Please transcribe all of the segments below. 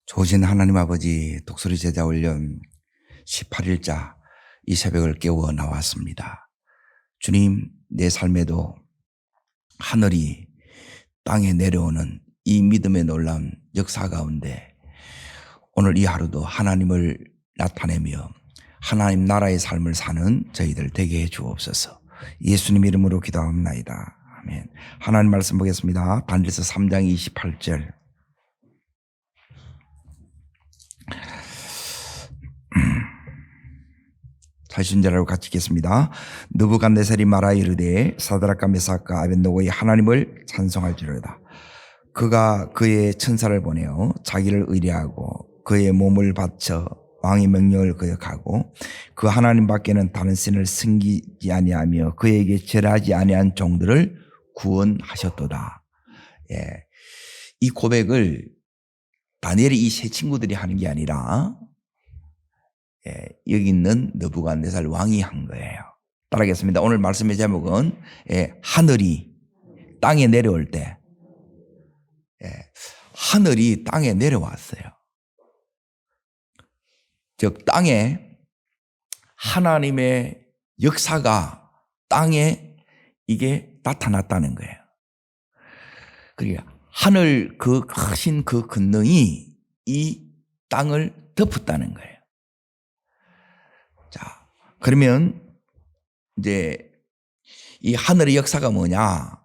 좋으신 하나님 아버지 독수리 제자 훈련 18일자 이 새벽을 깨워 나왔습니다. 주님, 내 삶에도 하늘이 땅에 내려오는 이 믿음의 놀라운 역사 가운데 오늘 이 하루도 하나님을 나타내며 하나님 나라의 삶을 사는 저희들 되게 해 주옵소서. 예수님 이름으로 기도합니다. 아멘. 하나님 말씀 보겠습니다. 다니엘서 3장 28절. 자신자라고 같이 읽겠습니다. 느부갓네살이 말하 이르되 사드락과 메삭과 아벳느고의 하나님을 찬송할지로다. 그가 그의 천사를 보내어 자기를 의뢰하고 그의 몸을 바쳐 왕의 명령을 거역하고 그 하나님 밖에는 다른 신을 섬기지 아니하며 그에게 절하지 아니한 종들을 구원하셨도다. 예. 이 고백을 다니엘의 이 세 친구들이 하는 게 아니라 여기 있는 느부갓네살 왕이 한 거예요. 따라하겠습니다. 오늘 말씀의 제목은 하늘이 땅에 내려올 때, 하늘이 땅에 내려왔어요. 즉 땅에 하나님의 역사가 땅에 이게 나타났다는 거예요. 그러니까 하늘 그 크신 그 권능이 이 땅을 덮었다는 거예요. 자, 그러면 이제 이 하늘의 역사가 뭐냐?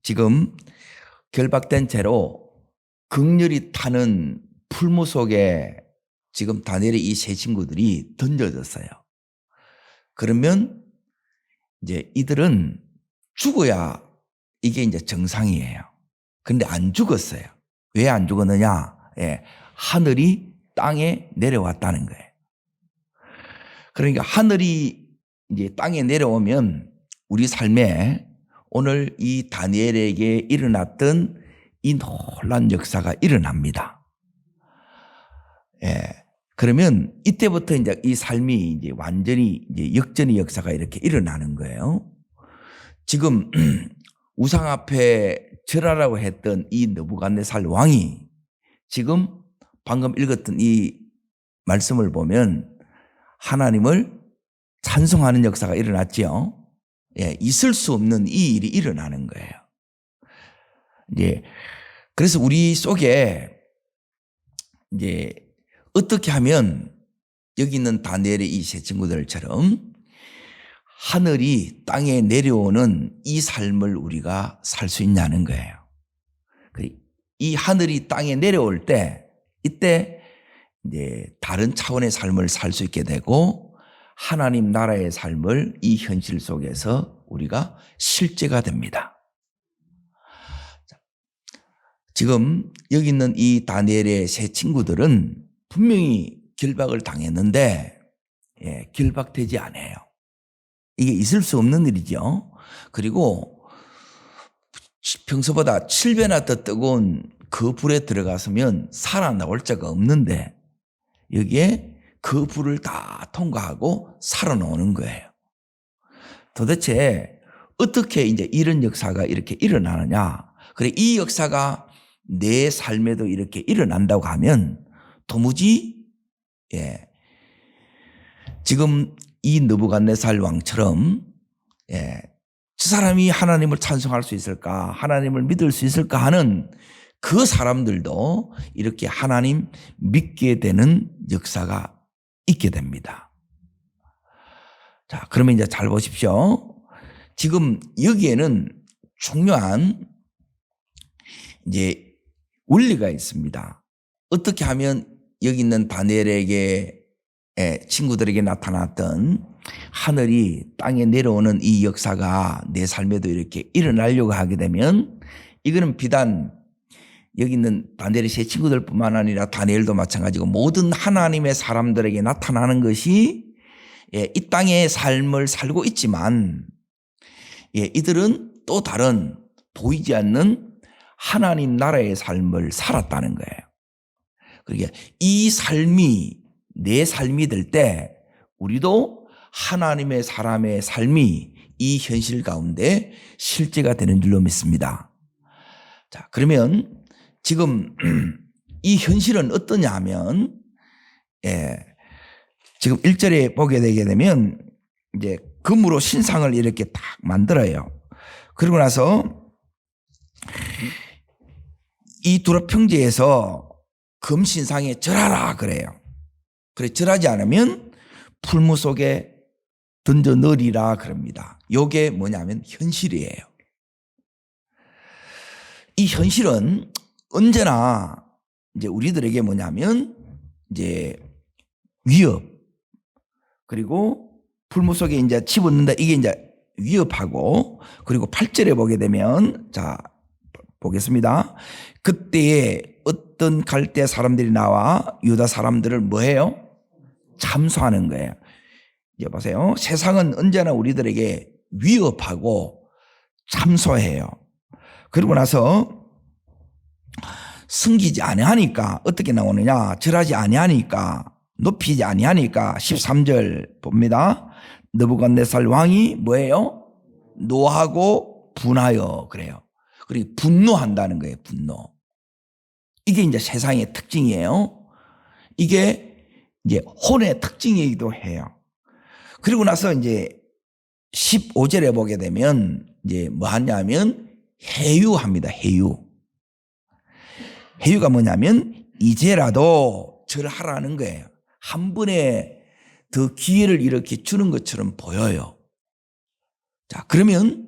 지금 결박된 채로 극렬히 타는 풀무 속에 지금 다니엘의 이 세 친구들이 던져졌어요. 그러면 이제 이들은 죽어야 이게 이제 정상이에요. 근데 안 죽었어요. 왜 안 죽었느냐? 하늘이 땅에 내려왔다는 거예요. 그러니까 하늘이 이제 땅에 내려오면 우리 삶에 오늘 이 다니엘에게 일어났던 이 놀라운 역사가 일어납니다. 그러면 이때부터 이제 이 삶이 이제 완전히 이제 역전의 역사가 이렇게 일어나는 거예요. 지금 우상 앞에 절하라고 했던 이 느부갓네살 왕이 지금 방금 읽었던 이 말씀을 보면 하나님을 찬송하는 역사가 일어났지요. 있을 수 없는 이 일이 일어나는 거예요. 그래서 우리 속에 이제 어떻게 하면 여기 있는 다니엘의 이 세 친구들처럼 하늘이 땅에 내려오는 이 삶을 우리가 살 수 있냐는 거예요. 이 하늘이 땅에 내려올 때 이때 이제 다른 차원의 삶을 살 수 있게 되고 하나님 나라의 삶을 이 현실 속에서 우리가 실제가 됩니다. 지금 여기 있는 이 다니엘의 세 친구들은 분명히 결박을 당했는데 결박되지 않아요. 이게 있을 수 없는 일이죠. 그리고 평소보다 7배나 더 뜨거운 그 불에 들어갔으면 살아나올 자가 없는데 여기에 그 불을 다 통과하고 살아나오는 거예요. 도대체 어떻게 이제 이런 역사가 이렇게 일어나느냐? 그래, 이 역사가 내 삶에도 이렇게 일어난다고 하면 도무지 지금 이 느부갓네살 왕처럼 저 사람이 하나님을 찬송할 수 있을까? 하나님을 믿을 수 있을까? 하는 그 사람들도 이렇게 하나님 믿게 되는 역사가 있게 됩니다. 자, 그러면 이제 잘 보십시오. 지금 여기에는 중요한 이제 원리가 있습니다. 어떻게 하면 여기 있는 다니엘에게 친구들에게 나타났던 하늘이 땅에 내려오는 이 역사가 내 삶에도 이렇게 일어나려고 하게 되면 이거는 비단 여기 있는 다니엘의 세 친구들뿐만 아니라 다니엘도 마찬가지고 모든 하나님의 사람들에게 나타나는 것이 이 땅의 삶을 살고 있지만 이들은 또 다른 보이지 않는 하나님 나라의 삶을 살았다는 거예요. 그러니까 이 삶이 내 삶이 될 때 우리도 하나님의 사람의 삶이 이 현실 가운데 실제가 되는 줄로 믿습니다. 자, 그러면 지금 이 현실은 어떠냐 하면, 지금 1절에 보게 되게 되면 이제 금으로 신상을 이렇게 딱 만들어요. 그러고 나서 이 두라 평지에서 금 신상에 절하라 그래요. 그래 절하지 않으면 풀무 속에 던져 넣으리라 그럽니다. 요게 뭐냐면 현실이에요. 이 현실은 언제나 이제 우리들에게 뭐냐면 이제 위협, 그리고 풀무 속에 이제 집어넣는다, 이게 이제 위협하고, 그리고 8절에 보게 되면, 자, 보겠습니다. 그때에 어떤 갈대 사람들이 나와 유다 사람들을 뭐 해요? 참소하는 거예요. 이제 보세요. 세상은 언제나 우리들에게 위협하고 참소해요. 그러고 나서 숨기지 아니하니까 어떻게 나오느냐? 절하지 아니하니까, 높이지 아니하니까 13절 봅니다. 느부갓네살 왕이 뭐예요? 노하고 분하여 그래요. 그리고 분노한다는 거예요. 분노. 이게 이제 세상의 특징이에요. 이게 이제 혼의 특징이기도 해요. 그리고 나서 이제 15절에 보게 되면 이제 뭐 하냐면 해유합니다. 해유. 해유가 뭐냐면 이제라도 절하라는 거예요. 한 번에 더 기회를 이렇게 주는 것처럼 보여요. 자, 그러면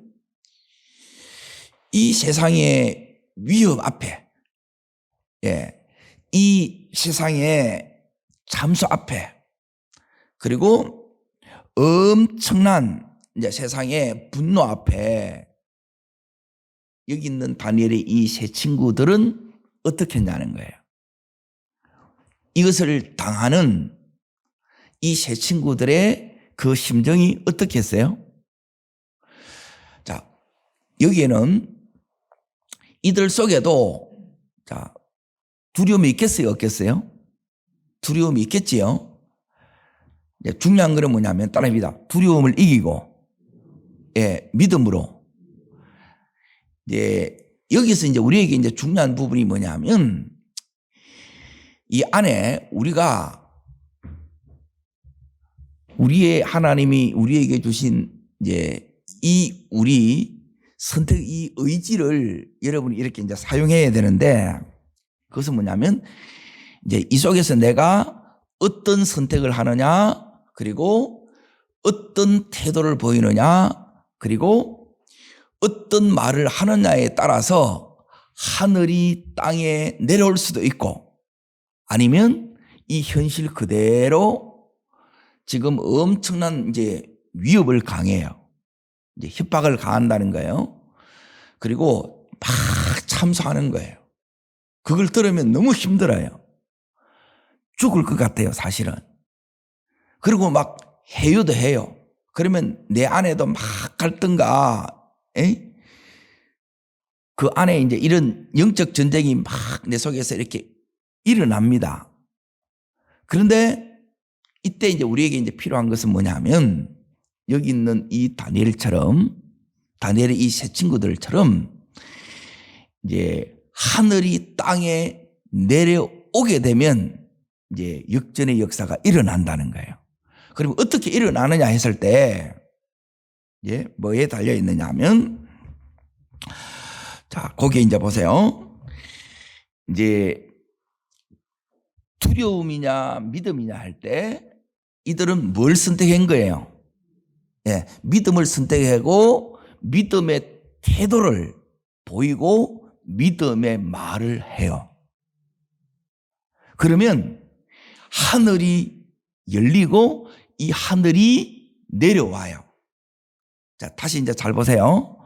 이 세상의 위협 앞에, 이 세상의 잠수 앞에, 그리고 엄청난 이제 세상의 분노 앞에 여기 있는 다니엘의 이 세 친구들은 어떻게 했냐는 거예요. 이것을 당하는 이 세 친구들의 그 심정이 어떻게 했어요? 자, 여기에는 이들 속에도 자, 두려움이 있겠어요? 없겠어요? 두려움이 있겠지요? 중요한 것은 뭐냐면 따라합니다. 두려움을 이기고, 믿음으로. 여기서 이제 우리에게 이제 중요한 부분이 뭐냐면 이 안에 우리가 우리의 하나님이 우리에게 주신 이제 이 우리 선택, 이 의지를 여러분이 이렇게 이제 사용해야 되는데 그것은 뭐냐면 이제 이 속에서 내가 어떤 선택을 하느냐, 그리고 어떤 태도를 보이느냐, 그리고 어떤 말을 하느냐에 따라서 하늘이 땅에 내려올 수도 있고 아니면 이 현실 그대로 지금 엄청난 이제 위협을 강해요. 이제 협박을 가한다는 거예요. 그리고 막 참소하는 거예요. 그걸 들으면 너무 힘들어요. 죽을 것 같아요, 사실은. 그리고 막 해요도 해요. 그러면 내 안에도 막 갈등과 그 안에 이제 이런 영적 전쟁이 막 내 속에서 이렇게 일어납니다. 그런데 이때 이제 우리에게 이제 필요한 것은 뭐냐면 여기 있는 이 다니엘처럼, 다니엘의 이 세 친구들처럼 이제 하늘이 땅에 내려오게 되면 이제 역전의 역사가 일어난다는 거예요. 그럼 어떻게 일어나느냐 했을 때 뭐에 달려 있느냐 하면 자, 거기에 이제 보세요. 이제 두려움이냐 믿음이냐 할 때 이들은 뭘 선택한 거예요? 믿음을 선택하고 믿음의 태도를 보이고 믿음의 말을 해요. 그러면 하늘이 열리고 이 하늘이 내려와요. 자, 다시 이제 잘 보세요.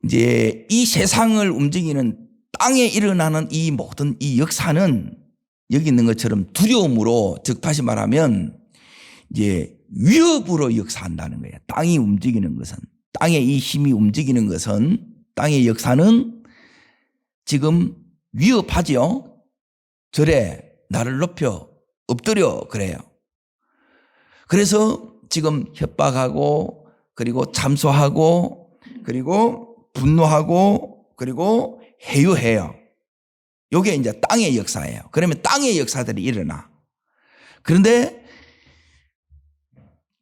이제 이 세상을 움직이는 땅에 일어나는 이 모든 이 역사는 여기 있는 것처럼 두려움으로, 즉 다시 말하면 이제 위협으로 역사한다는 거예요. 땅이 움직이는 것은, 땅의 이 힘이 움직이는 것은, 땅의 역사는 지금 위협하지요. 절에 나를 높여 엎드려 그래요. 그래서 지금 협박하고 그리고 참소하고 그리고 분노하고 그리고 해유해요. 요게 이제 땅의 역사예요. 그러면 땅의 역사들이 일어나. 그런데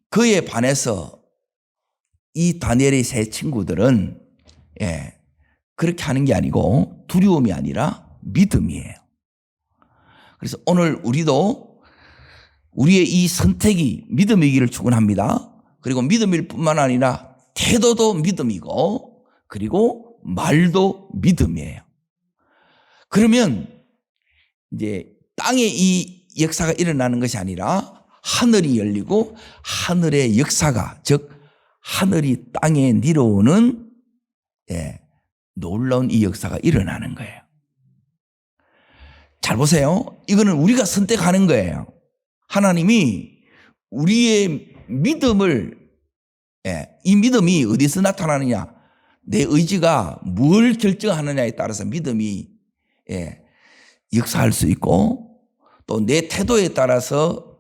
그에 반해서 이 다니엘의 세 친구들은 그렇게 하는 게 아니고 두려움이 아니라 믿음이에요. 그래서 오늘 우리도 우리의 이 선택이 믿음이기를 축원합니다. 그리고 믿음일 뿐만 아니라 태도도 믿음이고 그리고 말도 믿음이에요. 그러면 이제 땅에 이 역사가 일어나는 것이 아니라 하늘이 열리고 하늘의 역사가, 즉 하늘이 땅에 내려오는 놀라운 이 역사가 일어나는 거예요. 잘 보세요. 이거는 우리가 선택하는 거예요. 하나님이 우리의 믿음을, 이 믿음이 어디서 나타나느냐, 내 의지가 뭘 결정하느냐에 따라서 믿음이 역사할 수 있고 또 내 태도에 따라서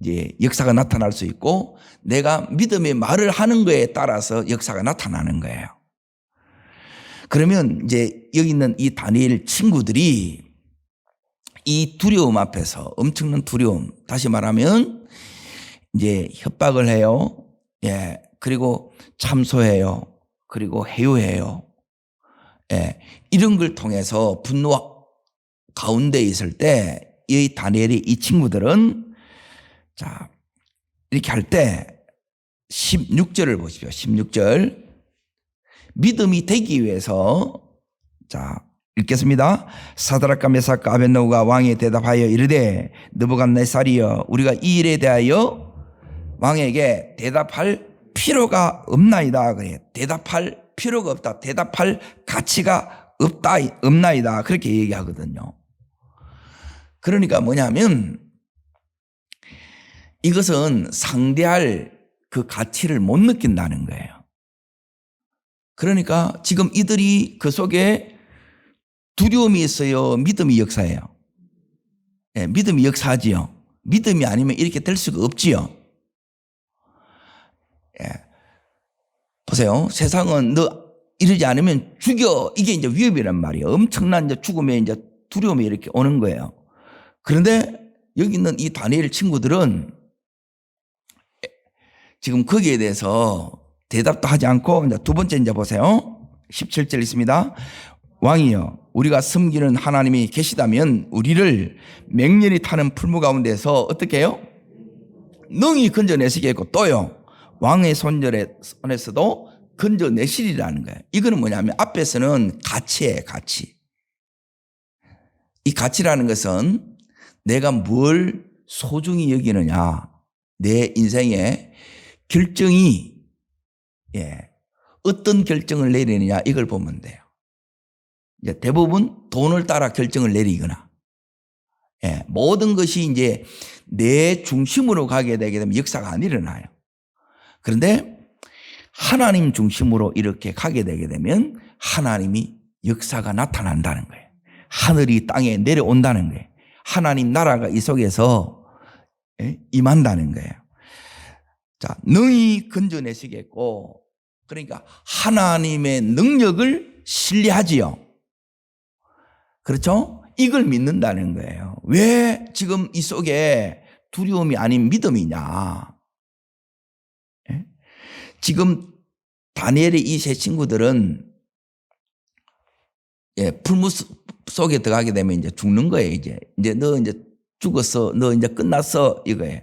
이제 역사가 나타날 수 있고 내가 믿음의 말을 하는 거에 따라서 역사가 나타나는 거예요. 그러면 이제 여기 있는 이 다니엘 친구들이 이 두려움 앞에서, 엄청난 두려움, 다시 말하면 이제 협박을 해요. 그리고 참소해요. 그리고 해요해요. 이런 걸 통해서 분노 가운데 있을 때 이 다니엘이, 이 친구들은 자, 이렇게 할 때 16절을 보십시오. 16절. 믿음이 되기 위해서, 자, 읽겠습니다. 사드락과 메삭과 아벳느고가 왕에 대답하여 이르되 느부갓네살이여, 우리가 이 일에 대하여 왕에게 대답할 필요가 없나이다. 그래. 대답할 필요가 없다. 대답할 가치가 없나이다. 그렇게 얘기하거든요. 그러니까 뭐냐면 이것은 상대할 그 가치를 못 느낀다는 거예요. 그러니까 지금 이들이 그 속에 두려움이 있어요? 믿음이 역사예요? 믿음이 역사지요. 믿음이 아니면 이렇게 될 수가 없지요. 보세요. 세상은 너 이러지 않으면 죽여. 이게 이제 위협이란 말이에요. 엄청난 이제 죽음에 이제 두려움이 이렇게 오는 거예요. 그런데 여기 있는 이 다니엘 친구들은 지금 거기에 대해서 대답도 하지 않고 이제 두 번째 이제 보세요. 17절 있습니다. 왕이여, 우리가 섬기는 하나님이 계시다면 우리를 맹렬히 타는 풀무 가운데서 어떻게 해요? 능히 건져내시겠고 또요, 왕의 손에서도 건져내시리라는 거예요. 이거는 뭐냐면 앞에서는 가치예요. 가치. 이 가치라는 것은 내가 뭘 소중히 여기느냐, 내 인생의 결정이 어떤 결정을 내리느냐, 이걸 보면 돼요. 이제 대부분 돈을 따라 결정을 내리거나 모든 것이 이제 내 중심으로 가게 되게 되면 역사가 안 일어나요. 그런데 하나님 중심으로 이렇게 가게 되게 되면 하나님이 역사가 나타난다는 거예요. 하늘이 땅에 내려온다는 거예요. 하나님 나라가 이 속에서 임한다는 거예요. 자, 능히 건져내시겠고, 그러니까 하나님의 능력을 신뢰하지요. 그렇죠? 이걸 믿는다는 거예요. 왜 지금 이 속에 두려움이 아닌 믿음이냐? 지금 다니엘의 이 세 친구들은 풀무 속에 들어가게 되면 이제 죽는 거예요. 이제 너 이제 죽었어. 너 이제 끝났어. 이거예요.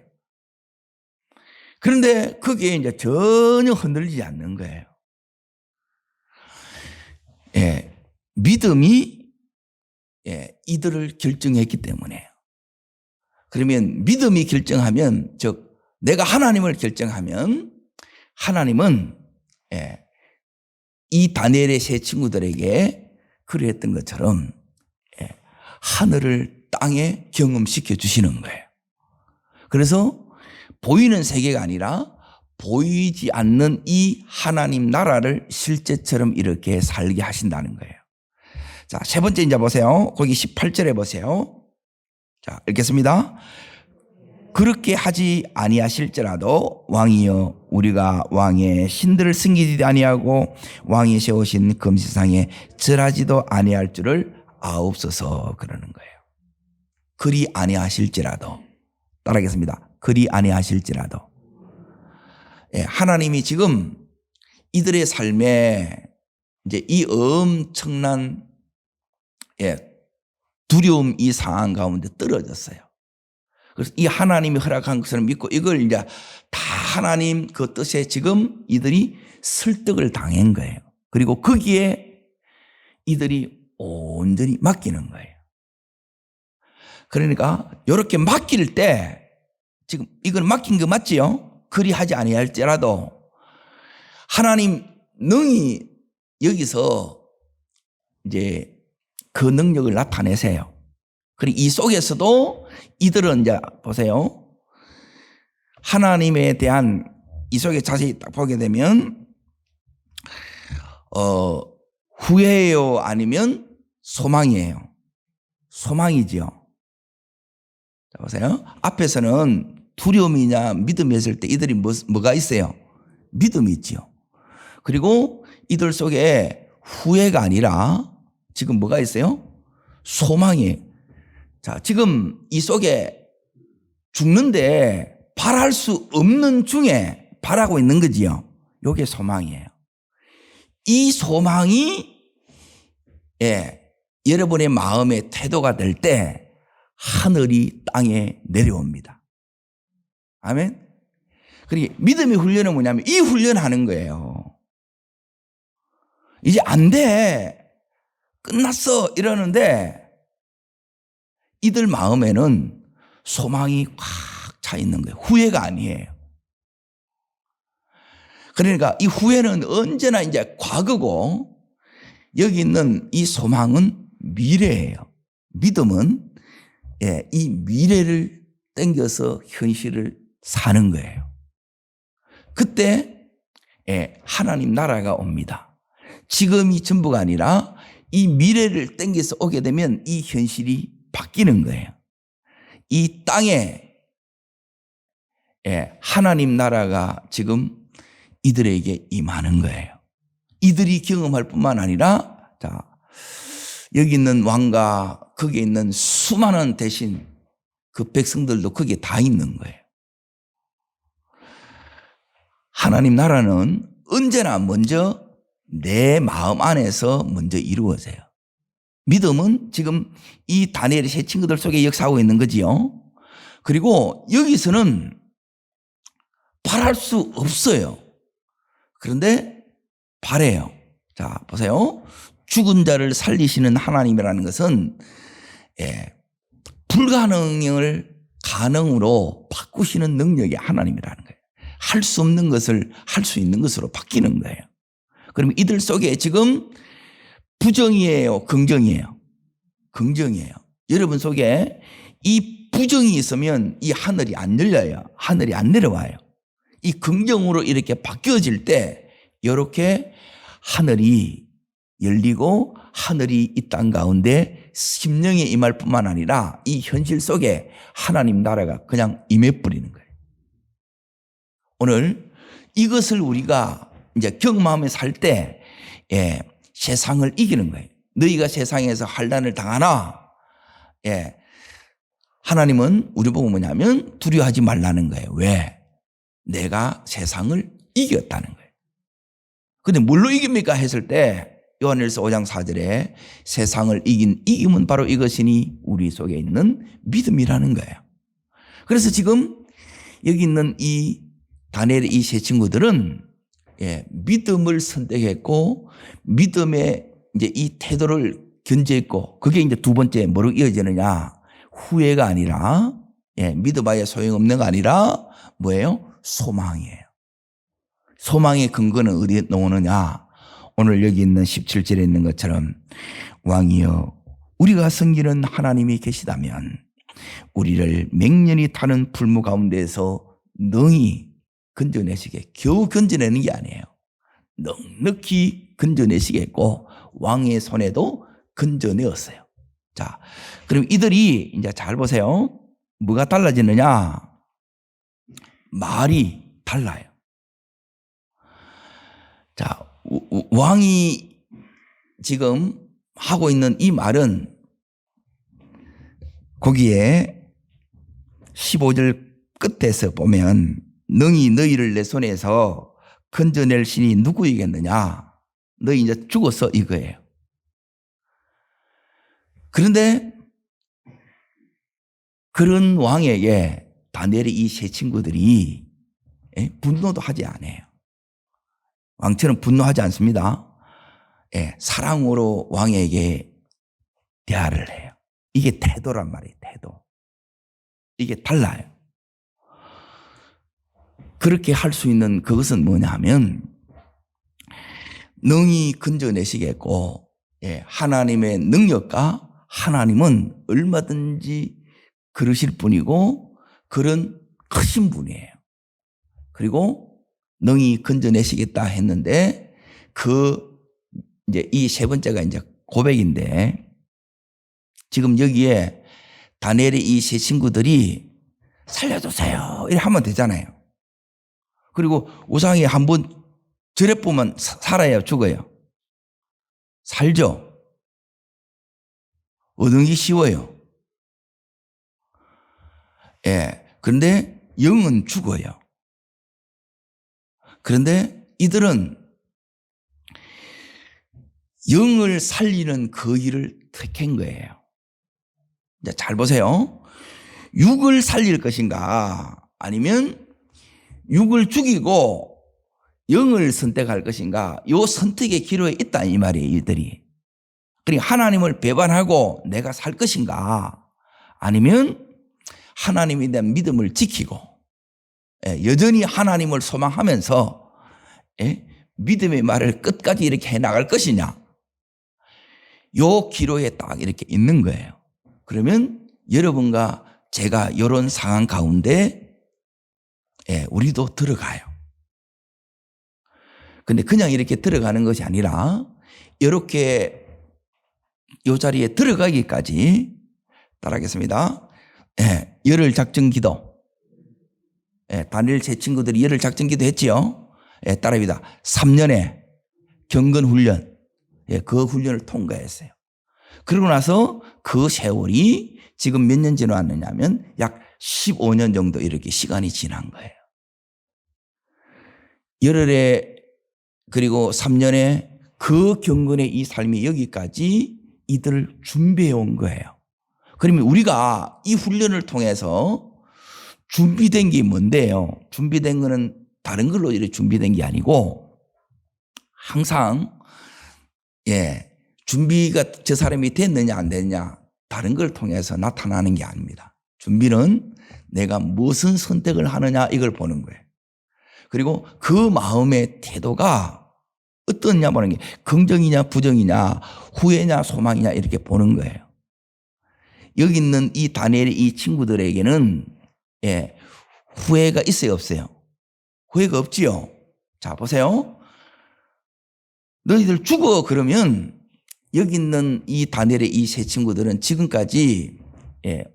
그런데 그게 이제 전혀 흔들리지 않는 거예요. 믿음이 이들을 결정했기 때문에요. 그러면 믿음이 결정하면, 즉 내가 하나님을 결정하면 하나님은 이 다니엘의 세 친구들에게 그랬던 것처럼 하늘을 땅에 경험시켜 주시는 거예요. 그래서 보이는 세계가 아니라 보이지 않는 이 하나님 나라를 실제처럼 이렇게 살게 하신다는 거예요. 자, 세 번째 이제 보세요. 거기 18절에 보세요. 자, 읽겠습니다. 그렇게 하지 아니하실지라도 왕이여, 우리가 왕의 신들을 섬기지 아니하고 왕이 세우신 금시상에 절하지도 아니할 줄을 아옵소서 그러는 거예요. 그리 아니하실지라도. 따라하겠습니다. 그리 아니하실지라도. 예, 하나님이 지금 이들의 삶에 이제 이 엄청난 두려움 이 상황 가운데 떨어졌어요. 그래서 이 하나님이 허락한 것을 믿고 이걸 이제 다 하나님 그 뜻에 지금 이들이 설득을 당한 거예요. 그리고 거기에 이들이 온전히 맡기는 거예요. 그러니까 이렇게 맡길 때 지금 이걸 맡긴 거 맞지요? 그리하지 아니할지라도 하나님 능히 여기서 이제 그 능력을 나타내세요. 그리고 이 속에서도 이들은 이제 보세요. 하나님에 대한 이 속에 자세히 딱 보게 되면 후회예요 아니면 소망이에요. 소망이지요. 자 보세요. 앞에서는 두려움이냐 믿음이 있을 때 이들이 뭐가 있어요? 믿음이 있지요. 그리고 이들 속에 후회가 아니라 지금 뭐가 있어요? 소망이에요. 자, 지금 이 속에 죽는데 바랄 수 없는 중에 바라고 있는 거지요. 이게 소망이에요. 이 소망이 여러분의 마음의 태도가 될 때 하늘이 땅에 내려옵니다. 아멘. 그리고 믿음의 훈련은 뭐냐면 이 훈련하는 거예요. 이제 안 돼. 끝났어. 이러는데 이들 마음에는 소망이 꽉 차 있는 거예요. 후회가 아니에요. 그러니까 이 후회는 언제나 이제 과거고 여기 있는 이 소망은 미래예요. 믿음은 이 미래를 땡겨서 현실을 사는 거예요. 그때 하나님 나라가 옵니다. 지금이 전부가 아니라 이 미래를 땡겨서 오게 되면 이 현실이 바뀌는 거예요. 이 땅에 하나님 나라가 지금 이들에게 임하는 거예요. 이들이 경험할 뿐만 아니라 자, 여기 있는 왕과 거기에 있는 수많은 대신 그 백성들도 거기에 다 있는 거예요. 하나님 나라는 언제나 먼저 내 마음 안에서 먼저 이루어져요. 믿음은 지금 이 다니엘의 세 친구들 속에 역사하고 있는 거지요. 그리고 여기서는 바랄 수 없어요. 그런데 바래요. 자, 보세요. 죽은 자를 살리시는 하나님이라는 것은 불가능을 가능으로 바꾸시는 능력이 하나님이라는 거예요. 할 수 없는 것을 할 수 있는 것으로 바뀌는 거예요. 그러면 이들 속에 지금 부정이에요? 긍정이에요? 긍정이에요. 여러분 속에 이 부정이 있으면 이 하늘이 안 열려요. 하늘이 안 내려와요. 이 긍정으로 이렇게 바뀌어질 때 이렇게 하늘이 열리고 하늘이 이 땅 가운데 심령에 임할 뿐만 아니라 이 현실 속에 하나님 나라가 그냥 임해버리는 거예요. 오늘 이것을 우리가 이제 경험하며 살 때 세상을 이기는 거예요. 너희가 세상에서 환난을 당하나 하나님은 우리 보고 뭐냐면 두려워하지 말라는 거예요. 왜? 내가 세상을 이겼다는 거예요. 근데 뭘로 이깁니까? 했을 때 요한일서 5장 4절에 세상을 이긴 이김은 바로 이것이니 우리 속에 있는 믿음이라는 거예요. 그래서 지금 여기 있는 이 다니엘의 이 세 친구들은 믿음을 선택했고 믿음의 이제 이 태도를 견제했고 그게 이제 두 번째 뭐로 이어지느냐? 후회가 아니라 믿어봐야 소용없는 거 아니라 뭐예요? 소망이에요. 소망의 근거는 어디에 나오느냐? 오늘 여기 있는 17절에 있는 것처럼 왕이여 우리가 섬기는 하나님이 계시다면 우리를 맹렬히 타는 불무 가운데에서 능히 건져내시게 겨우 건져내는 게 아니에요. 넉넉히 건져내시겠고 왕의 손에도 건져내었어요. 자, 그럼 이들이 이제 잘 보세요. 뭐가 달라지느냐? 말이 달라요. 자, 왕이 지금 하고 있는 이 말은 거기에 15절 끝에서 보면 능히 너희를 내 손에서 건져낼 신이 누구이겠느냐. 너희 이제 죽었어 이거예요. 그런데 그런 왕에게 다니엘의 이 세 친구들이 분노도 하지 않아요. 왕처럼 분노하지 않습니다. 사랑으로 왕에게 대화를 해요. 이게 태도란 말이에요. 태도. 이게 달라요. 그렇게 할 수 있는 그것은 뭐냐 하면 능히 건져내시겠고 하나님의 능력과 하나님은 얼마든지 그러실 분이고 그런 크신 분이에요. 그리고 능히 건져내시겠다 했는데 이제 이 세 번째가 이제 고백인데 지금 여기에 다니엘의 이 세 친구들이 살려주세요 이렇게 하면 되잖아요. 그리고 우상이 한번 절에 보면 살아요, 죽어요? 살죠. 얻기 쉬워요. 그런데 영은 죽어요. 그런데 이들은 영을 살리는 그 일을 택한 거예요. 이제 잘 보세요. 육을 살릴 것인가 아니면 육을 죽이고 영을 선택할 것인가 이 선택의 기로에 있다 이 말이에요. 이들이. 그러니까 하나님을 배반하고 내가 살 것인가 아니면 하나님에 대한 믿음을 지키고 여전히 하나님을 소망하면서 믿음의 말을 끝까지 이렇게 해나갈 것이냐 요 기로에 딱 이렇게 있는 거예요. 그러면 여러분과 제가 이런 상황 가운데 우리도 들어가요. 근데 그냥 이렇게 들어가는 것이 아니라 이렇게 이 자리에 들어가기까지 따라하겠습니다. 열흘 작전 기도. 다니엘 제 친구들이 열흘 작전 기도 했지요. 따라합니다. 3년의 경건 훈련. 그 훈련을 통과했어요. 그러고 나서 그 세월이 지금 몇 년 지나왔느냐면 약 15년 정도 이렇게 시간이 지난 거예요. 열흘에 그리고 3년에 그 경건의 이 삶이 여기까지 이들을 준비해 온 거예요. 그러면 우리가 이 훈련을 통해서 준비된 게 뭔데요? 준비된 거는 다른 걸로 이렇게 준비된 게 아니고 항상 준비가 저 사람이 됐느냐 안 됐느냐 다른 걸 통해서 나타나는 게 아닙니다. 준비는 내가 무슨 선택을 하느냐 이걸 보는 거예요. 그리고 그 마음의 태도가 어떠냐 보는 게 긍정이냐 부정이냐 후회냐 소망이냐 이렇게 보는 거예요. 여기 있는 이 다니엘의 이 친구들에게는 후회가 있어요 없어요? 후회가 없지요. 자 보세요. 너희들 죽어 그러면 여기 있는 이 다니엘의 이 세 친구들은 지금까지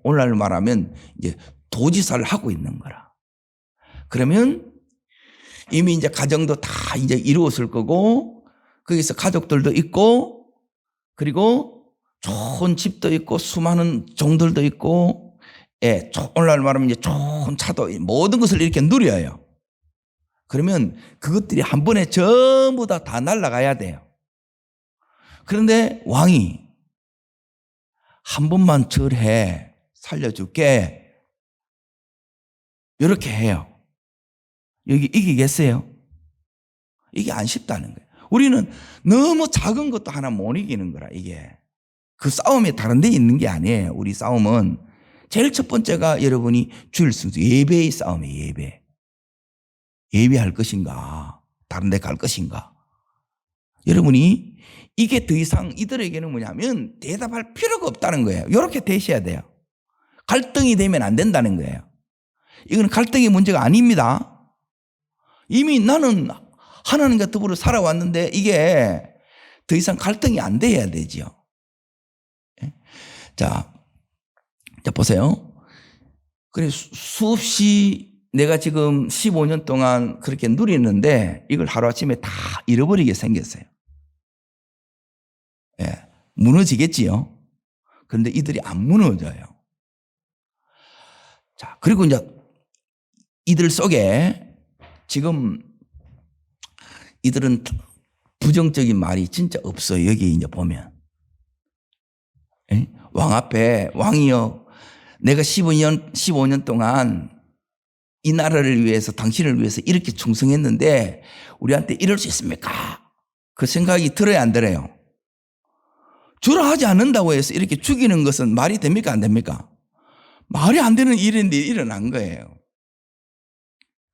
오늘날 말하면 이제 도지사를 하고 있는 거라. 그러면 이미 이제 가정도 다 이제 이루었을 거고 거기서 가족들도 있고 그리고 좋은 집도 있고 수많은 종들도 있고 오늘날 말하면 이제 좋은 차도 모든 것을 이렇게 누려요. 그러면 그것들이 한 번에 전부 다 날아가야 돼요. 그런데 왕이 한 번만 절해 살려줄게 이렇게 해요. 여기 이기겠어요? 이게 안 쉽다는 거예요. 우리는 너무 작은 것도 하나 못 이기는 거라 이게. 그 싸움이 다른 데 있는 게 아니에요. 우리 싸움은 제일 첫 번째가 여러분이 주일 순서 예배의 싸움이에요. 예배. 예배할 것인가 다른 데 갈 것인가. 여러분이 이게 더 이상 이들에게는 뭐냐면 대답할 필요가 없다는 거예요. 이렇게 되셔야 돼요. 갈등이 되면 안 된다는 거예요. 이건 갈등의 문제가 아닙니다. 이미 나는 하나님과 더불어 살아왔는데 이게 더 이상 갈등이 안 돼야 되죠. 자 보세요. 그래 수없이 내가 지금 15년 동안 그렇게 누리는데 이걸 하루아침에 다 잃어버리게 생겼어요. 무너지겠지요. 그런데 이들이 안 무너져요. 자, 그리고 이제 이들 속에 지금 이들은 부정적인 말이 진짜 없어요. 여기 이제 보면. 왕 앞에 왕이여 내가 15년 동안 이 나라를 위해서 당신을 위해서 이렇게 충성했는데 우리한테 이럴 수 있습니까? 그 생각이 들어야 안 들어요? 주라 하지 않는다고 해서 이렇게 죽이는 것은 말이 됩니까? 안 됩니까? 말이 안 되는 일인데 일어난 거예요.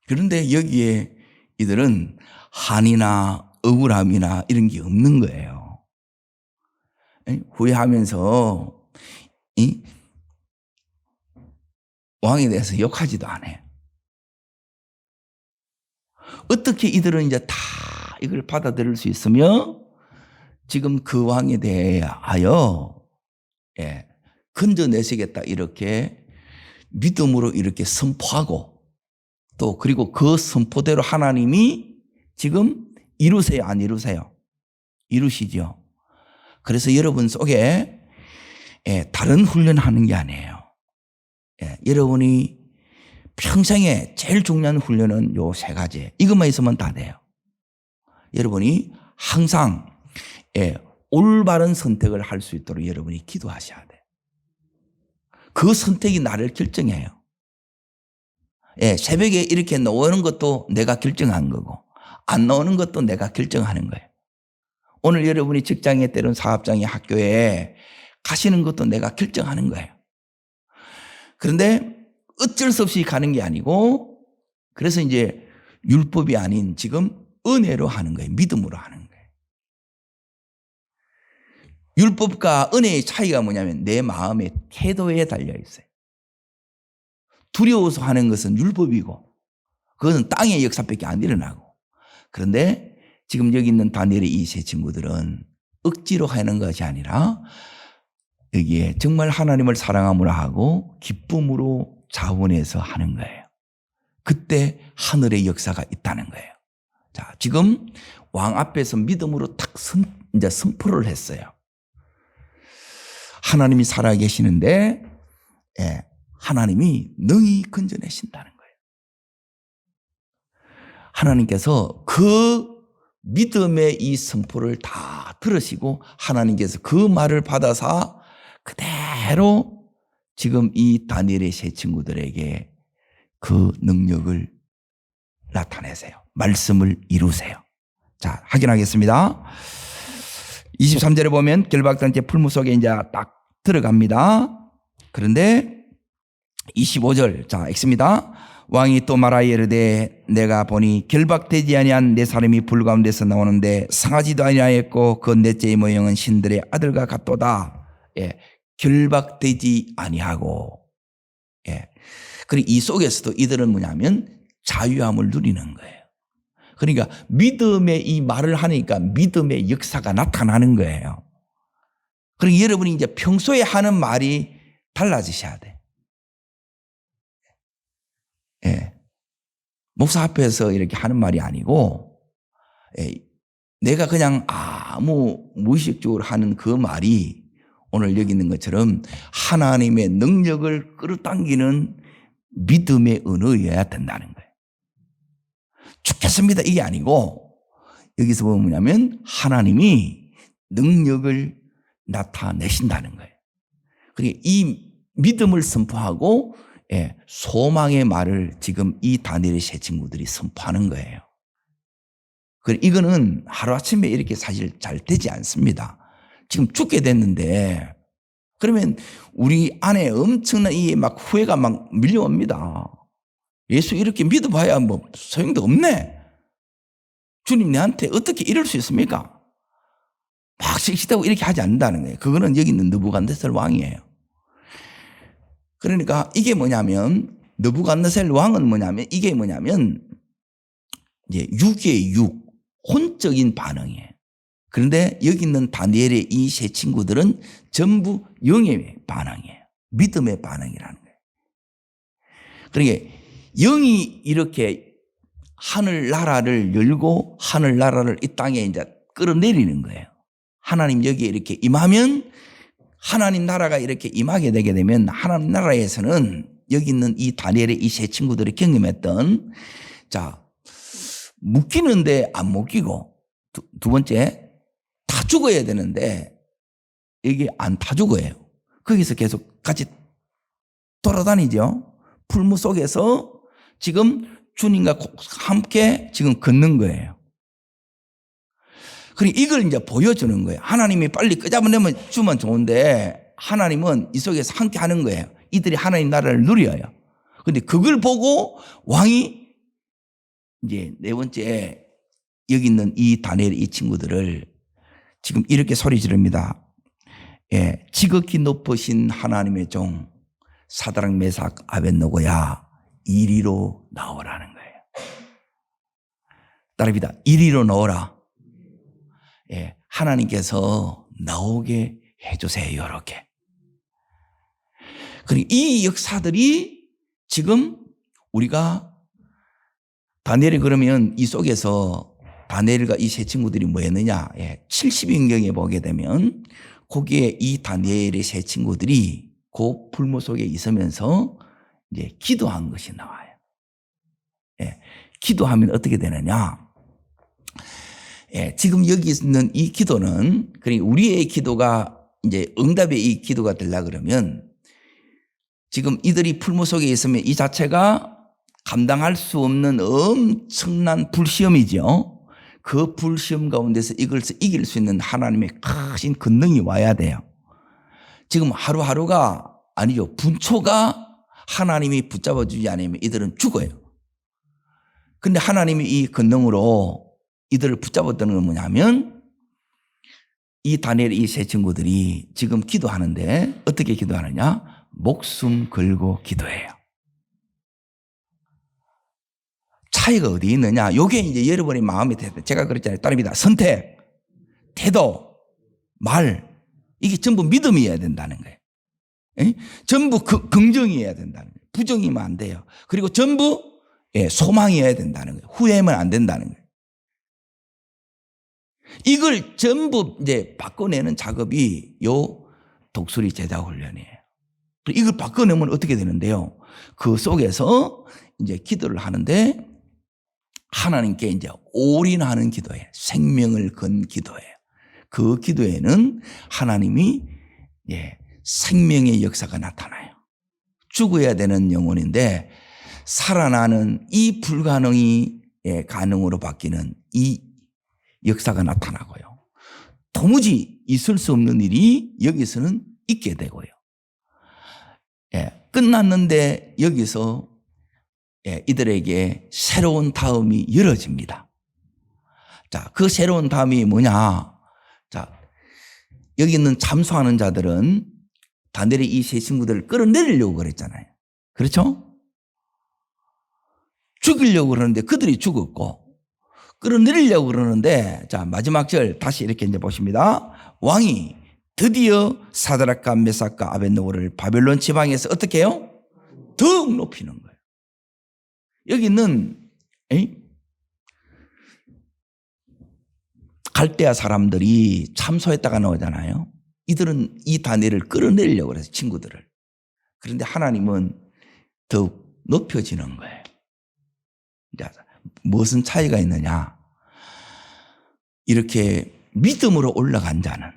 그런데 여기에 이들은 한이나 억울함이나 이런 게 없는 거예요. 후회하면서 왕에 대해서 욕하지도 않아요. 어떻게 이들은 이제 다 이걸 받아들일 수 있으며 지금 그 왕에 대하여 건져내시겠다 이렇게 믿음으로 이렇게 선포하고 또 그리고 그 선포대로 하나님이 지금 이루세요 안 이루세요? 이루시죠. 그래서 여러분 속에 다른 훈련하는 게 아니에요. 여러분이 평생에 제일 중요한 훈련은 요 세 가지. 이것만 있으면 다 돼요. 여러분이 항상 올바른 선택을 할 수 있도록 여러분이 기도하셔야 돼요. 그 선택이 나를 결정해요. 새벽에 이렇게 나오는 것도 내가 결정한 거고 안 나오는 것도 내가 결정하는 거예요. 오늘 여러분이 직장에 때론 사업장에 학교에 가시는 것도 내가 결정하는 거예요. 그런데 어쩔 수 없이 가는 게 아니고 그래서 이제 율법이 아닌 지금 은혜로 하는 거예요. 믿음으로 하는 거예요. 율법과 은혜의 차이가 뭐냐면 내 마음의 태도에 달려 있어요. 두려워서 하는 것은 율법이고 그것은 땅의 역사밖에 안 일어나고 그런데 지금 여기 있는 다니엘의 이 세 친구들은 억지로 하는 것이 아니라 여기에 정말 하나님을 사랑함으로 하고 기쁨으로 자원해서 하는 거예요. 그때 하늘의 역사가 있다는 거예요. 자, 지금 왕 앞에서 믿음으로 딱 이제 선포를 했어요. 하나님이 살아계시는데 하나님이 능히 건져내신다는 거예요. 하나님께서 그 믿음의 이 선포를 다 들으시고 하나님께서 그 말을 받아서 그대로 지금 이 다니엘의 세 친구들에게 그 능력을 나타내세요. 말씀을 이루세요. 자, 확인하겠습니다. 23절에 보면 결박된 채 풀무 속에 이제 딱 들어갑니다. 그런데 25절, 자, 읽습니다. 왕이 또 말하여 이르되 내가 보니 결박되지 아니한 네 사람이 불 가운데서 나오는데 상하지도 아니하였고 그 넷째의 모형은 신들의 아들과 같도다. 결박되지 아니하고 그리고 이 속에서도 이들은 뭐냐면 자유함을 누리는 거예요. 그러니까 믿음의 이 말을 하니까 믿음의 역사가 나타나는 거예요. 그러니까 여러분이 이제 평소에 하는 말이 달라지셔야 돼. 목사 앞에서 이렇게 하는 말이 아니고 내가 그냥 아무 무의식적으로 하는 그 말이 오늘 여기 있는 것처럼 하나님의 능력을 끌어당기는 믿음의 언어여야 된다는 거예요. 죽겠습니다 이게 아니고 여기서 보면 뭐냐면 하나님이 능력을 나타내신다는 거예요. 그러니까 이 믿음을 선포하고 소망의 말을 지금 이 다니엘의 세 친구들이 선포하는 거예요. 이거는 하루아침에 이렇게 사실 잘 되지 않습니다. 지금 죽게 됐는데 그러면 우리 안에 엄청난 이 막 후회가 막 밀려옵니다. 예수 이렇게 믿어봐야 뭐 소용도 없네. 주님 내한테 어떻게 이럴 수 있습니까? 막 씩씩하고 이렇게 하지 않는다는 거예요. 그거는 여기 있는 느부갓네살 왕이에요. 그러니까 이게 뭐냐면 느부갓네살 왕은 뭐냐면 이게 뭐냐면 이제 육의 육, 혼적인 반응이에요. 그런데 여기 있는 다니엘의 이 세 친구들은 전부 영의 반응이에요. 믿음의 반응이라는 거예요. 그러니까 영이 이렇게 하늘나라를 열고 하늘나라를 이 땅에 이제 끌어내리는 거예요. 하나님 여기에 이렇게 임하면 하나님 나라가 이렇게 임하게 되게 되면 하나님 나라에서는 여기 있는 이 다니엘의 이 세 친구들이 경험했던, 자, 묶이는데 안 묶이고, 두 번째, 다 죽어야 되는데 이게 안 다 죽어요. 거기서 계속 같이 돌아다니죠. 풀무 속에서 지금 주님과 함께 지금 걷는 거예요. 그리고 이걸 이제 보여주는 거예요. 하나님이 빨리 끄잡아내면 주면 좋은데 하나님은 이 속에서 함께 하는 거예요. 이들이 하나님 나라를 누려요. 그런데 그걸 보고 왕이 이제 네 번째 여기 있는 이 다니엘 이 친구들을 지금 이렇게 소리 지릅니다. 예, 지극히 높으신 하나님의 종 사드락 메삭 아벳느고야 이리로 나오라는 거예요. 따라합니다. 이리로 나오라. 예, 하나님께서 나오게 해주세요. 이렇게. 그리고 이 역사들이 지금 우리가 다니엘이 그러면 이 속에서 다니엘과 이 세 친구들이 뭐 했느냐. 예, 70인경에 보게 되면 거기에 이 다니엘의 세 친구들이 그 불모 속에 있으면서 이제 기도한 것이 나와요. 예, 기도하면 어떻게 되느냐. 예, 지금 여기 있는 이 기도는, 그러니까 우리의 기도가 이제 응답의 이 기도가 되려고 그러면 지금 이들이 풀무 속에 있으면 이 자체가 감당할 수 없는 엄청난 불시험이죠. 그 불시험 가운데서 이것을 이길 수 있는 하나님의 크신 권능이 와야 돼요. 지금 하루하루가 아니죠. 분초가 하나님이 붙잡아주지 않으면 이들은 죽어요. 근데 하나님이 이 권능으로 이들을 붙잡았다는 건 뭐냐면 이 다니엘 이 세 친구들이 지금 기도하는데 어떻게 기도하느냐? 목숨 걸고 기도해요. 차이가 어디 있느냐? 이게 이제 여러분의 마음이 되다. 제가 그랬잖아요. 따릅니다. 선택, 태도, 말, 이게 전부 믿음이어야 된다는 거예요. 에? 전부 긍정이어야 된다는 거예요. 부정이면 안 돼요. 그리고 전부 소망이어야 된다는 거예요. 후회하면 안 된다는 거예요. 이걸 전부 이제 바꿔내는 작업이 요 독수리 제자 훈련이에요. 이걸 바꿔내면 어떻게 되는데요? 그 속에서 이제 기도를 하는데 하나님께 이제 올인하는 기도예요. 생명을 건 기도예요. 그 기도에는 하나님이 생명의 역사가 나타나요. 죽어야 되는 영혼인데 살아나는 이 불가능이 가능으로 바뀌는 이 역사가 나타나고요. 도무지 있을 수 없는 일이 여기서는 있게 되고요. 끝났는데 여기서 이들에게 새로운 다음이 열어집니다. 자, 그 새로운 다음이 뭐냐? 자, 여기 있는 잠수하는 자들은 다니엘의 이 세 친구들을 끌어내리려고 그랬잖아요. 그렇죠? 죽이려고 그러는데 그들이 죽었고, 끌어내리려고 그러는데, 자, 마지막 절 다시 이렇게 이제 보십니다. 왕이 드디어 사드락과 메삭과 아벳느고를 바벨론 지방에서 어떻게 해요? 더욱 높이는 거예요. 여기는 갈대아 사람들이 참소했다가 나오잖아요. 이들은 이 다니엘을 끌어내리려고 그래서 친구들을. 그런데 하나님은 더욱 높여지는 거예요. 무슨 차이가 있느냐? 이렇게 믿음으로 올라간 자는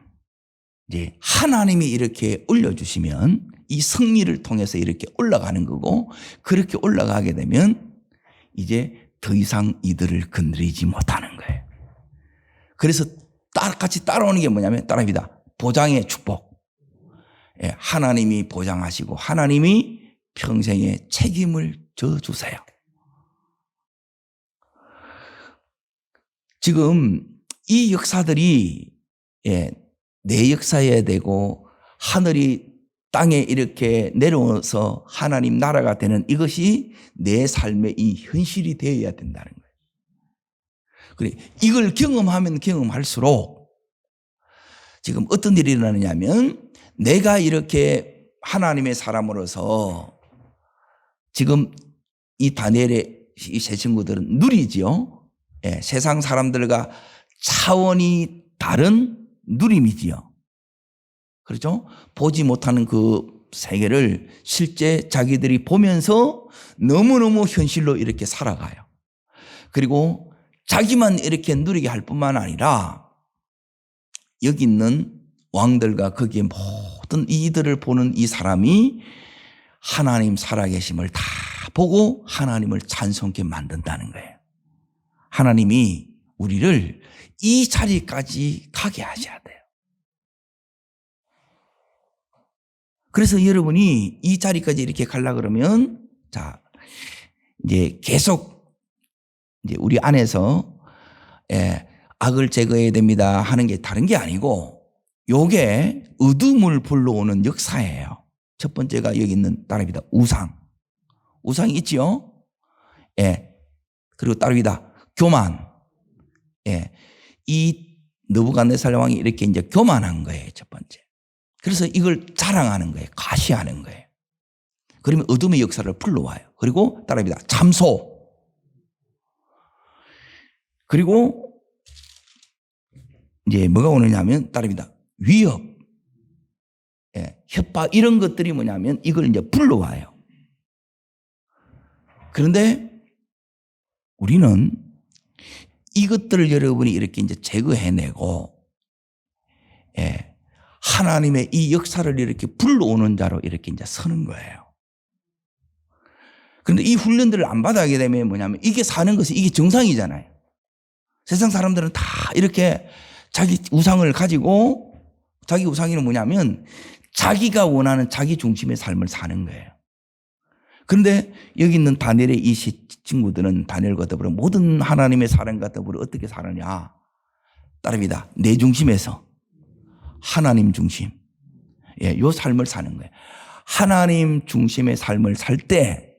이제 하나님이 이렇게 올려주시면 이 승리를 통해서 이렇게 올라가는 거고, 그렇게 올라가게 되면 이제 더 이상 이들을 건드리지 못하는 거예요. 그래서 같이 따라오는 게 뭐냐면, 따라합니다. 보장의 축복. 하나님이 보장하시고 하나님이 평생의 책임을 져주세요. 지금 이 역사들이 내 역사여야 되고 하늘이 땅에 이렇게 내려와서 하나님 나라가 되는 이것이 내 삶의 이 현실이 되어야 된다는 거예요. 그래, 이걸 경험하면 경험할수록 지금 어떤 일이 일어나느냐면, 내가 이렇게 하나님의 사람으로서 지금 이 다니엘의 이 세 친구들은 누리지요. 세상 사람들과 차원이 다른 누림이지요. 그렇죠? 보지 못하는 그 세계를 실제 자기들이 보면서 너무너무 현실로 이렇게 살아가요. 그리고 자기만 이렇게 누리게 할 뿐만 아니라 여기 있는 왕들과 거기에 모든 이들을 보는 이 사람이 하나님 살아계심을 다 보고 하나님을 찬송케 만든다는 거예요. 하나님이 우리를 이 자리까지 가게 하셔야 돼요. 그래서 여러분이 이 자리까지 이렇게 가려고 그러면, 자, 이제 계속 이제 우리 안에서 악을 제거해야 됩니다 하는 게 다른 게 아니고, 요게 어둠을 불러오는 역사예요. 첫 번째가 여기 있는 따릅니다. 우상이 있지요? 그리고 따릅니다. 교만. 이 느부갓네살 왕이 이렇게 이제 교만한 거예요. 첫 번째. 그래서 이걸 자랑하는 거예요. 과시하는 거예요. 그러면 어둠의 역사를 불러와요. 그리고 따릅니다. 잠소. 그리고 이제 뭐가 오느냐 하면 따릅니다. 위협. 협박 이런 것들이 뭐냐면 이걸 이제 불러와요. 그런데 우리는 이것들을 여러분이 이렇게 이제 제거해내고, 하나님의 이 역사를 이렇게 불러오는 자로 이렇게 이제 서는 거예요. 그런데 이 훈련들을 안 받아가게 되면 뭐냐면 이게 사는 것이 이게 정상이잖아요. 세상 사람들은 다 이렇게 자기 우상을 가지고, 자기 우상이는 뭐냐면 자기가 원하는 자기 중심의 삶을 사는 거예요. 그런데 여기 있는 다니엘의 이 친구들은 다니엘과 더불어 모든 하나님의 사람과 더불어 어떻게 사느냐. 따릅니다. 내 중심에서 하나님 중심. 요 삶을 사는 거예요. 하나님 중심의 삶을 살 때,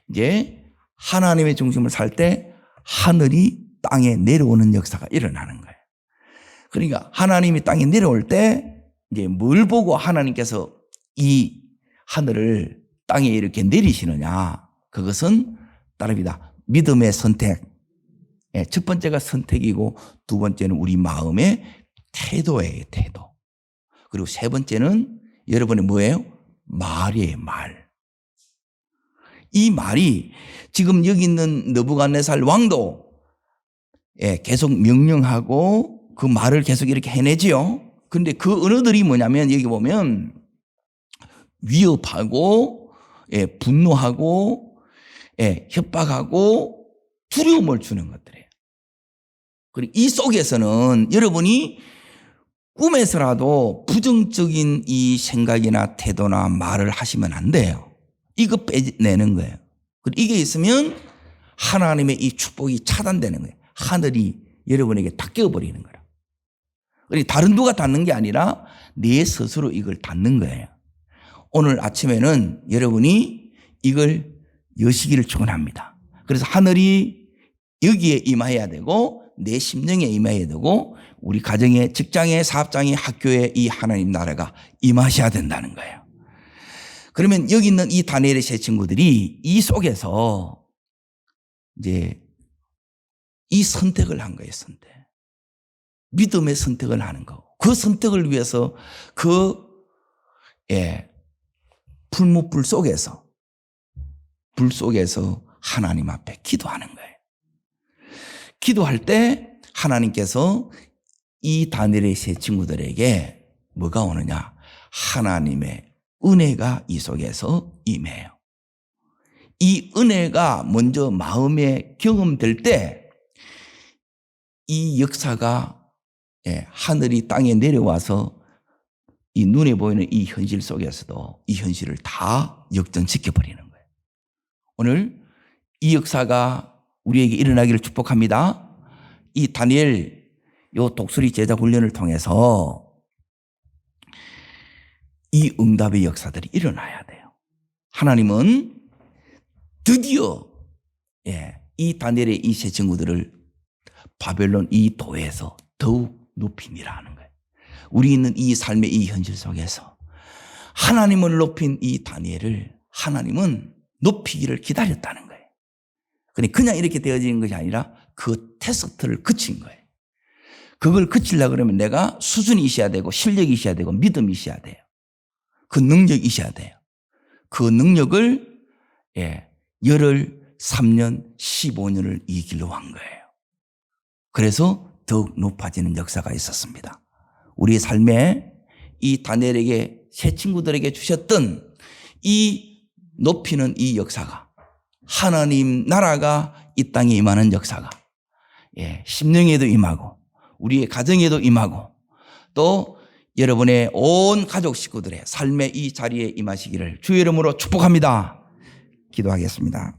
이제 하나님의 중심을 살 때 하늘이 땅에 내려오는 역사가 일어나는 거예요. 그러니까 하나님이 땅에 내려올 때 이제 뭘 보고 하나님께서 이 하늘을 땅에 이렇게 내리시느냐. 그것은 따릅니다. 믿음의 선택. 첫 번째가 선택이고 두 번째는 우리 마음의 태도예요. 태도. 그리고 세 번째는 여러분의 뭐예요? 말이에요. 말. 이 말이 지금 여기 있는 느부갓네살 왕도 계속 명령하고 그 말을 계속 이렇게 해내지요. 그런데 그 언어들이 뭐냐면 여기 보면 위협하고 분노하고 협박하고 두려움을 주는 것들이에요. 그리고 이 속에서는 여러분이 꿈에서라도 부정적인 이 생각이나 태도나 말을 하시면 안 돼요. 이거 빼내는 거예요. 그리고 이게 있으면 하나님의 이 축복이 차단되는 거예요. 하늘이 여러분에게 다 깨어버리는 거라. 그리고 다른 누가 닫는 게 아니라 내 스스로 이걸 닫는 거예요. 오늘 아침에는 여러분이 이걸 여시기를 축원합니다. 그래서 하늘이 여기에 임해야 되고 내 심령에 임해야 되고 우리 가정에, 직장에, 사업장에, 학교에 이 하나님 나라가 임하셔야 된다는 거예요. 그러면 여기 있는 이 다니엘의 세 친구들이 이 속에서 이제 이 선택을 한 거예요. 선택. 믿음의 선택을 하는 거. 그 선택을 위해서 풀무불 속에서, 불 속에서 하나님 앞에 기도하는 거예요. 기도할 때 하나님께서 이 다니엘의 세 친구들에게 뭐가 오느냐? 하나님의 은혜가 이 속에서 임해요. 이 은혜가 먼저 마음에 경험될 때 이 역사가 하늘이 땅에 내려와서 이 눈에 보이는 이 현실 속에서도 이 현실을 다 역전시켜버리는 거예요. 오늘 이 역사가 우리에게 일어나기를 축복합니다. 이 다니엘 요 독수리 제자 훈련을 통해서 이 응답의 역사들이 일어나야 돼요. 하나님은 드디어 이 다니엘의 이 세 친구들을 바벨론 이 도에서 더욱 높임이라 하는 거예요. 우리 있는 이 삶의 이 현실 속에서 하나님을 높인 이 다니엘을 하나님은 높이기를 기다렸다는 거예요. 그냥 이렇게 되어지는 것이 아니라 그 테스트를 그친 거예요. 그걸 그치려고 그러면 내가 수준이 있어야 되고 실력이 있어야 되고 믿음이 있어야 돼요. 그 능력이 있어야 돼요. 그 능력을 열흘 3년 15년을 이 길로 한 거예요. 그래서 더욱 높아지는 역사가 있었습니다. 우리의 삶에 이 다니엘에게 새 친구들에게 주셨던 이 높이는 이 역사가, 하나님 나라가 이 땅에 임하는 역사가 심령에도 임하고 우리의 가정에도 임하고 또 여러분의 온 가족 식구들의 삶의 이 자리에 임하시기를 주의 이름으로 축복합니다. 기도하겠습니다.